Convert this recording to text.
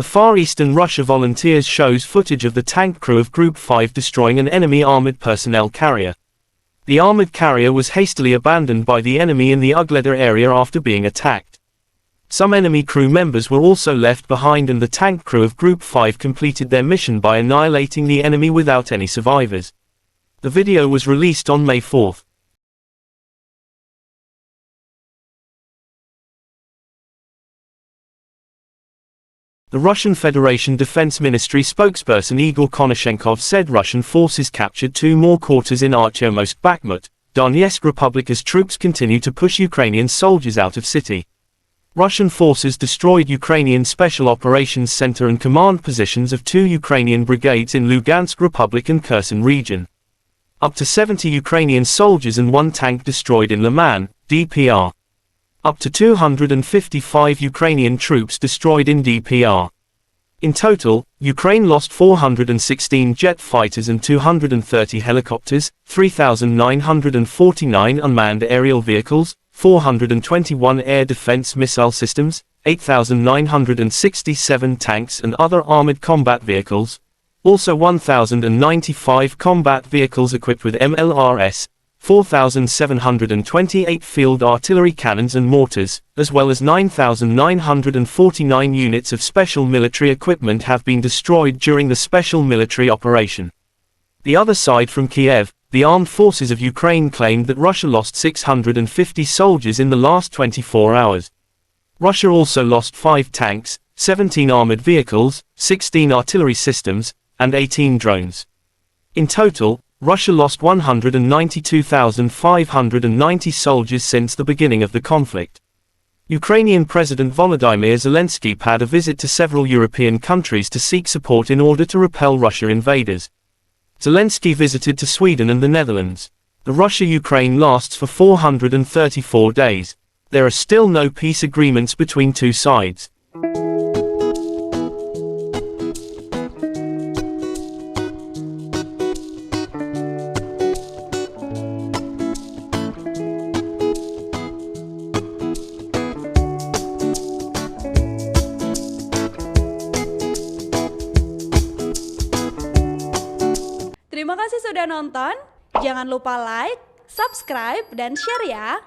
The Far Eastern Russia volunteers shows footage of the tank crew of Group 5 destroying an enemy armored personnel carrier. The armored carrier was hastily abandoned by the enemy in the Ugledar area after being attacked. Some enemy crew members were also left behind, and the tank crew of Group 5 completed their mission by annihilating the enemy without any survivors. The video was released on May 4. The Russian Federation Defense Ministry spokesperson Igor Konashenkov said Russian forces captured 2 more quarters in Artyomsk, Bakhmut, Donetsk Republic as troops continue to push Ukrainian soldiers out of city. Russian forces destroyed Ukrainian Special Operations Center and command positions of 2 Ukrainian brigades in Lugansk Republic and Kherson region. Up to 70 Ukrainian soldiers and 1 tank destroyed in Liman, DPR. Up to 255 Ukrainian troops destroyed in DPR. In total, Ukraine lost 416 jet fighters and 230 helicopters, 3,949 unmanned aerial vehicles, 421 air defense missile systems, 8,967 tanks and other armored combat vehicles, also 1,095 combat vehicles equipped with MLRS, 4,728 field artillery cannons and mortars, as well as 9,949 units of special military equipment have been destroyed during the special military operation. The other side from Kiev, the armed forces of Ukraine claimed that Russia lost 650 soldiers in the last 24 hours. Russia also lost 5 tanks, 17 armored vehicles, 16 artillery systems, and 18 drones. In total, Russia lost 192,590 soldiers since the beginning of the conflict. Ukrainian President Volodymyr Zelensky paid a visit to several European countries to seek support in order to repel Russian invaders. Zelensky visited to Sweden and the Netherlands. The Russia-Ukraine lasts for 434 days. There are still no peace agreements between 2 sides. Terima kasih sudah nonton, jangan lupa like, subscribe, dan share ya!